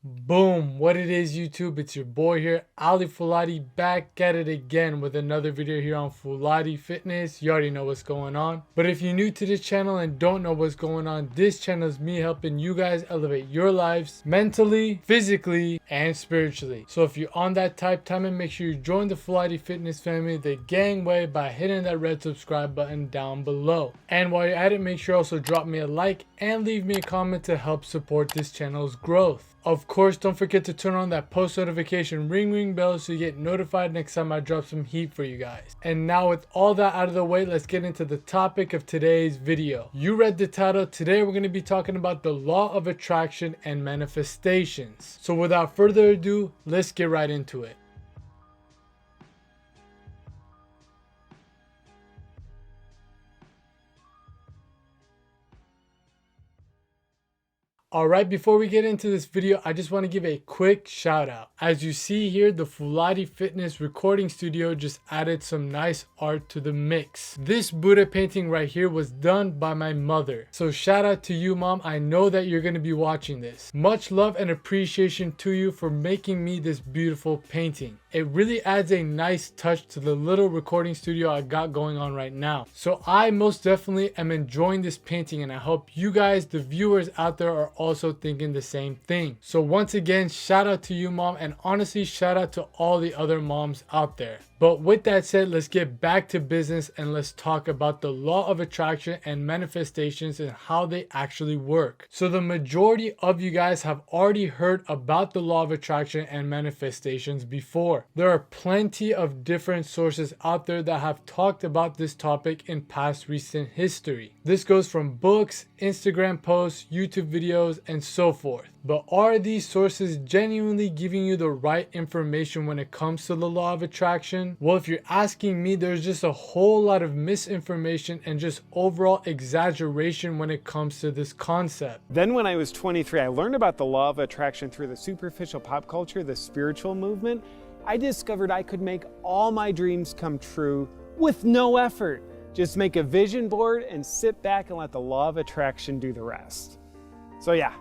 Boom, what it is YouTube, it's your boy here, Ali Fuladi, back at it again with another video here on Fuladi Fitness. You already know what's going on. But if you're new to this channel and don't know what's going on, this channel is me helping you guys elevate your lives mentally, physically, and spiritually. So if you're on that type time, and make sure you join the Fuladi Fitness family, the gangway, by hitting that red subscribe button down below. And while you're at it, make sure also drop me a like and leave me a comment to help support this channel's growth. Of course, don't forget to turn on that post notification ring bell so you get notified next time I drop some heat for you guys. And now with all that out of the way, let's get into the topic of today's video. You read the title. Today we're going to be talking about the law of attraction and manifestations. So without further ado, let's get right into it. Alright, before we get into this video, I just want to give a quick shout out. As you see here, the Fuladi Fitness recording studio just added some nice art to the mix. This Buddha painting right here was done by my mother. So shout out to you, Mom. I know that you're going to be watching this. Much love and appreciation to you for making me this beautiful painting. It really adds a nice touch to the little recording studio I got going on right now. So I most definitely am enjoying this painting, and I hope you guys, the viewers out there, are also thinking the same thing. So once again, shout out to you, Mom, and honestly shout out to all the other moms out there. But with that said, let's get back to business and let's talk about the law of attraction and manifestations and how they actually work. So the majority of you guys have already heard about the law of attraction and manifestations before. There are plenty of different sources out there that have talked about this topic in past recent history. This goes from books, Instagram posts, YouTube videos, and so forth. But are these sources genuinely giving you the right information when it comes to the law of attraction? Well, if you're asking me, there's just a whole lot of misinformation and just overall exaggeration when it comes to this concept. Then when I was 23, I learned about the law of attraction through the superficial pop culture, the spiritual movement. I discovered I could make all my dreams come true with no effort. Just make a vision board and sit back and let the law of attraction do the rest. So yeah,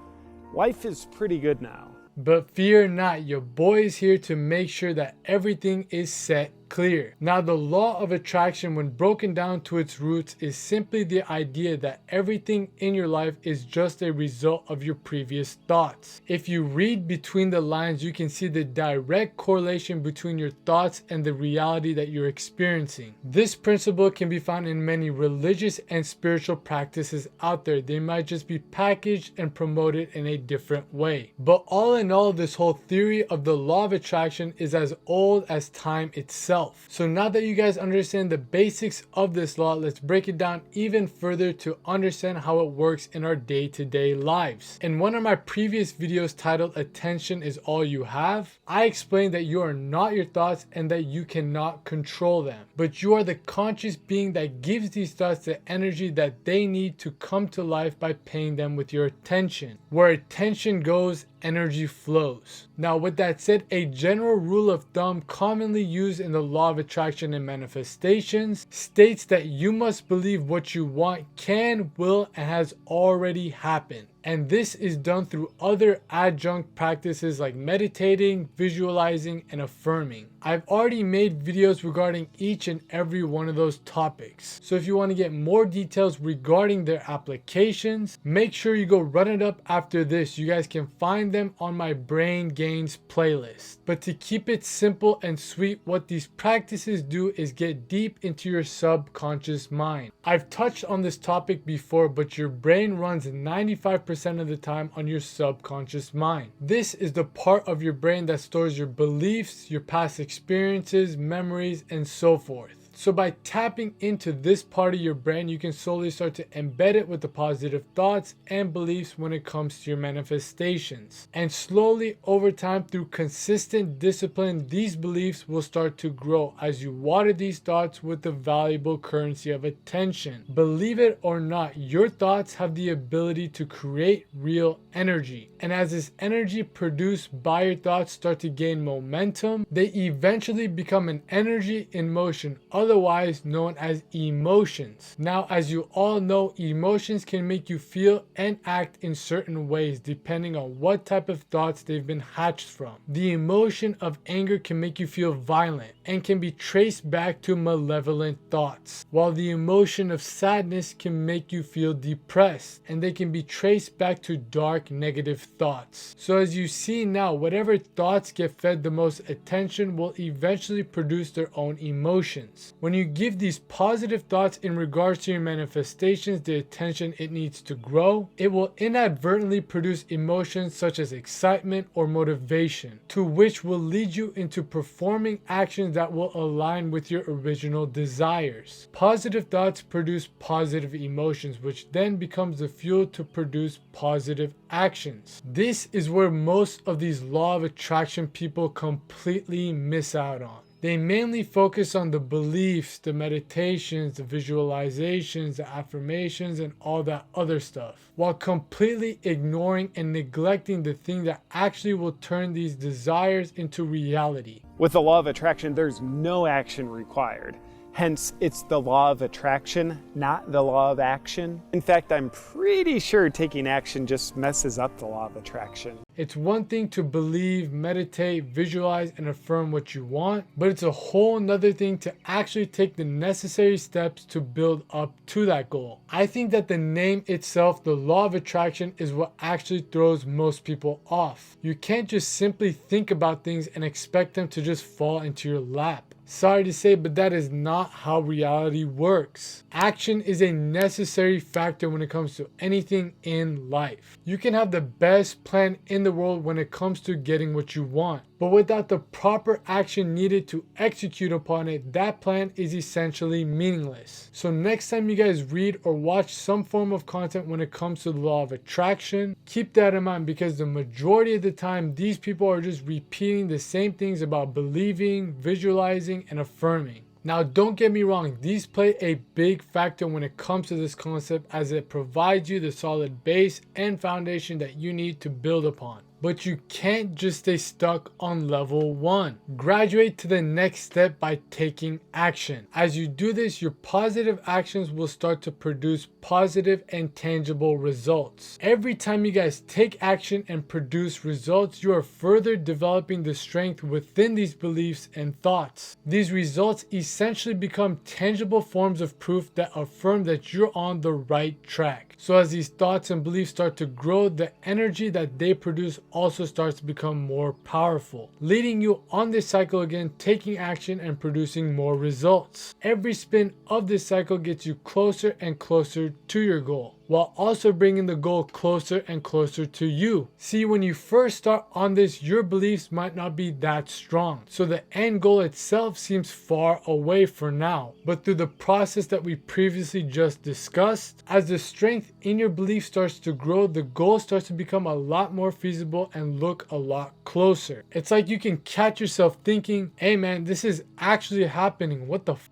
life is pretty good now. But fear not, your boy is here to make sure that everything is set clear. Now, the law of attraction, when broken down to its roots, is simply the idea that everything in your life is just a result of your previous thoughts. If you read between the lines, you can see the direct correlation between your thoughts and the reality that you're experiencing. This principle can be found in many religious and spiritual practices out there. They might just be packaged and promoted in a different way. But all in all, this whole theory of the law of attraction is as old as time itself. So now that you guys understand the basics of this law, let's break it down even further to understand how it works in our day-to-day lives. In one of my previous videos titled "Attention is All You Have," I explained that you are not your thoughts and that you cannot control them, but you are the conscious being that gives these thoughts the energy that they need to come to life by paying them with your attention. Where attention goes, energy flows. Now, with that said, a general rule of thumb commonly used in the law of attraction and manifestations states that you must believe what you want can, will, and has already happened. And this is done through other adjunct practices like meditating, visualizing, and affirming. I've already made videos regarding each and every one of those topics. So if you want to get more details regarding their applications, make sure you go run it up after this. You guys can find them on my Brain Gains playlist. But to keep it simple and sweet, what these practices do is get deep into your subconscious mind. I've touched on this topic before, but your brain runs 95% of the time on your subconscious mind. This is the part of your brain that stores your beliefs, your past experiences, memories, and so forth. So by tapping into this part of your brain, you can slowly start to embed it with the positive thoughts and beliefs when it comes to your manifestations. And slowly over time, through consistent discipline, these beliefs will start to grow as you water these thoughts with the valuable currency of attention. Believe it or not, your thoughts have the ability to create real energy. And as this energy produced by your thoughts start to gain momentum, they eventually become an energy in motion. otherwise known as emotions. Now, as you all know, emotions can make you feel and act in certain ways depending on what type of thoughts they've been hatched from. The emotion of anger can make you feel violent and can be traced back to malevolent thoughts, while the emotion of sadness can make you feel depressed and they can be traced back to dark negative thoughts. So as you see now, whatever thoughts get fed the most attention will eventually produce their own emotions. When you give these positive thoughts in regards to your manifestations the attention it needs to grow, it will inadvertently produce emotions such as excitement or motivation, to which will lead you into performing actions that will align with your original desires. Positive thoughts produce positive emotions, which then becomes the fuel to produce positive actions. This is where most of these law of attraction people completely miss out on. They mainly focus on the beliefs, the meditations, the visualizations, the affirmations, and all that other stuff, while completely ignoring and neglecting the thing that actually will turn these desires into reality. With the law of attraction, there's no action required. Hence, it's the law of attraction, not the law of action. In fact, I'm pretty sure taking action just messes up the law of attraction. It's one thing to believe, meditate, visualize, and affirm what you want, but it's a whole nother thing to actually take the necessary steps to build up to that goal. I think that the name itself, the law of attraction, is what actually throws most people off. You can't just simply think about things and expect them to just fall into your lap. Sorry to say, but that is not how reality works. Action is a necessary factor when it comes to anything in life. You can have the best plan in the world when it comes to getting what you want, but without the proper action needed to execute upon it, that plan is essentially meaningless. So next time you guys read or watch some form of content when it comes to the law of attraction, keep that in mind, because the majority of the time these people are just repeating the same things about believing, visualizing, and affirming. Now, don't get me wrong, these play a big factor when it comes to this concept, as it provides you the solid base and foundation that you need to build upon. But you can't just stay stuck on level 1. Graduate to the next step by taking action. As you do this, your positive actions will start to produce positive and tangible results. Every time you guys take action and produce results, you are further developing the strength within these beliefs and thoughts. These results essentially become tangible forms of proof that affirm that you're on the right track. So as these thoughts and beliefs start to grow, the energy that they produce also starts to become more powerful, leading you on this cycle again, taking action and producing more results. Every spin of this cycle gets you closer and closer to your goal, while also bringing the goal closer and closer to you. See, when you first start on this, your beliefs might not be that strong, so the end goal itself seems far away for now. But through the process that we previously just discussed, as the strength in your belief starts to grow, the goal starts to become a lot more feasible and look a lot closer. It's like you can catch yourself thinking, hey man, this is actually happening, what the f***?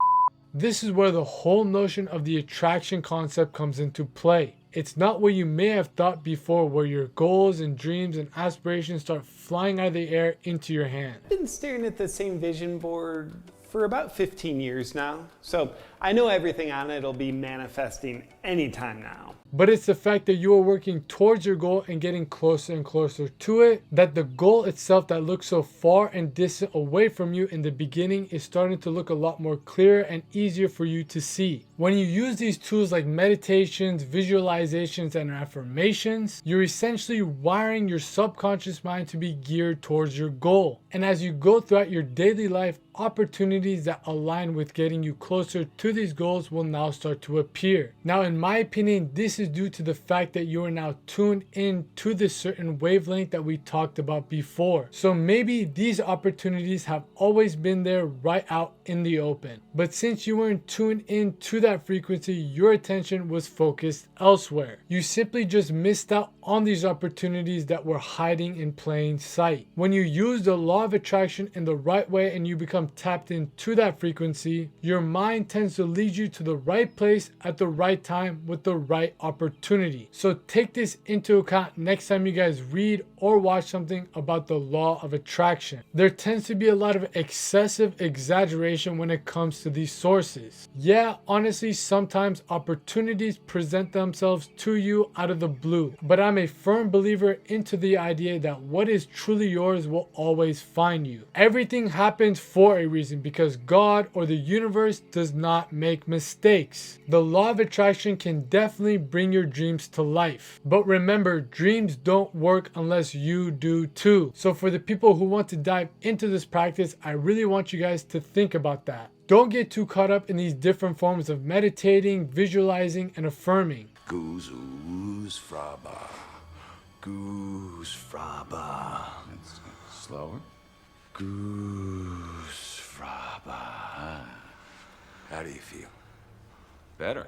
This is where the whole notion of the attraction concept comes into play. It's not what you may have thought before, where your goals and dreams and aspirations start flying out of the air into your hand. I've been staring at the same vision board for about 15 years now, so I know everything on it will be manifesting anytime now. But it's the fact that you are working towards your goal and getting closer and closer to it, that the goal itself that looks so far and distant away from you in the beginning is starting to look a lot more clearer and easier for you to see. When you use these tools like meditations, visualizations, and affirmations, you're essentially wiring your subconscious mind to be geared towards your goal. And as you go throughout your daily life, opportunities that align with getting you closer to these goals will now start to appear. Now, in my opinion, this is due to the fact that you are now tuned in to this certain wavelength that we talked about before. So maybe these opportunities have always been there right out in the open, but since you weren't tuned in to that that frequency, your attention was focused elsewhere. You simply just missed out on these opportunities that were hiding in plain sight. When you use the law of attraction in the right way and you become tapped into that frequency, your mind tends to lead you to the right place at the right time with the right opportunity. So take this into account next time you guys read or watch something about the law of attraction. There tends to be a lot of excessive exaggeration when it comes to these sources. Yeah, honestly, sometimes opportunities present themselves to you out of the blue, but I'm a firm believer into the idea that what is truly yours will always find you. Everything happens for a reason because God or the universe does not make mistakes. The law of attraction can definitely bring your dreams to life, but remember, dreams don't work unless you do too. So for the people who want to dive into this practice, I really want you guys to think about that. Don't get too caught up in these different forms of meditating, visualizing, and affirming. Goozfaba. Goozfaba. It's slower. Goozfaba. How do you feel? Better.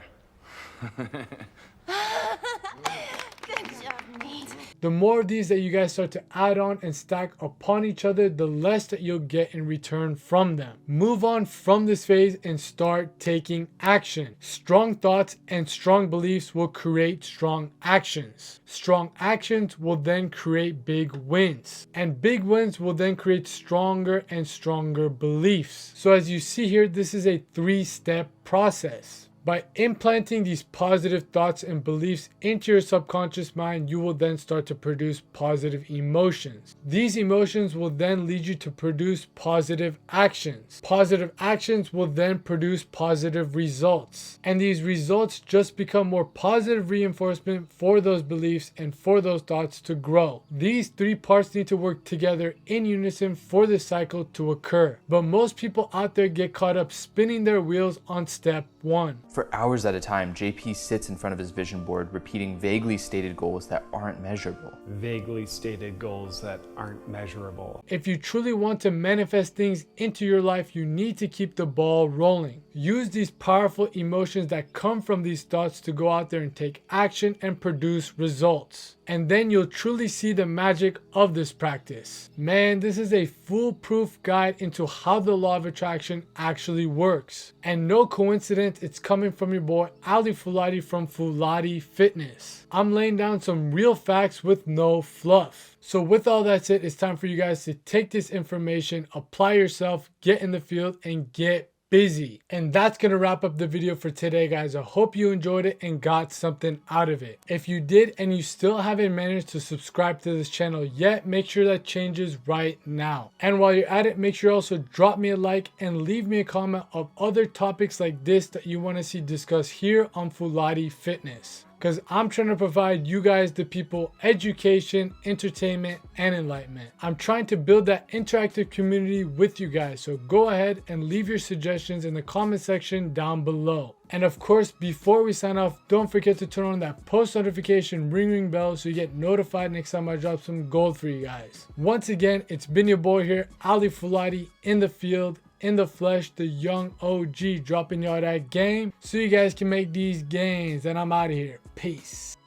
Good job, Nate. The more of these that you guys start to add on and stack upon each other, the less that you'll get in return from them. Move on from this phase and start taking action. Strong thoughts and strong beliefs will create strong actions. Strong actions will then create big wins. And big wins will then create stronger and stronger beliefs. So as you see here, this is a 3-step process. By implanting these positive thoughts and beliefs into your subconscious mind, you will then start to produce positive emotions. These emotions will then lead you to produce positive actions. Positive actions will then produce positive results. And these results just become more positive reinforcement for those beliefs and for those thoughts to grow. These 3 parts need to work together in unison for this cycle to occur. But most people out there get caught up spinning their wheels on step 1. For hours at a time, JP sits in front of his vision board, repeating vaguely stated goals that aren't measurable. Vaguely stated goals that aren't measurable. If you truly want to manifest things into your life, you need to keep the ball rolling. Use these powerful emotions that come from these thoughts to go out there and take action and produce results. And then you'll truly see the magic of this practice. Man, this is a foolproof guide into how the law of attraction actually works. And no coincidence, it's coming from your boy Ali Fuladi from Fuladi Fitness. I'm laying down some real facts with no fluff. So with all that said, it's time for you guys to take this information, apply yourself, get in the field, and get busy. And that's gonna wrap up the video for today, guys. I hope you enjoyed it and got something out of it. If you did and you still haven't managed to subscribe to this channel yet, make sure that changes right now. And while you're at it, make sure you also drop me a like and leave me a comment of other topics like this that you want to see discussed here on Fuladi Fitness. Because I'm trying to provide you guys, the people, education, entertainment, and enlightenment. I'm trying to build that interactive community with you guys. So go ahead and leave your suggestions in the comment section down below. And of course, before we sign off, don't forget to turn on that post notification ring bell so you get notified next time I drop some gold for you guys. Once again, it's been your boy here, Ali Fuladi, in the field, in the flesh, the young OG, dropping y'all that game so you guys can make these gains. And I'm out of here. Peace.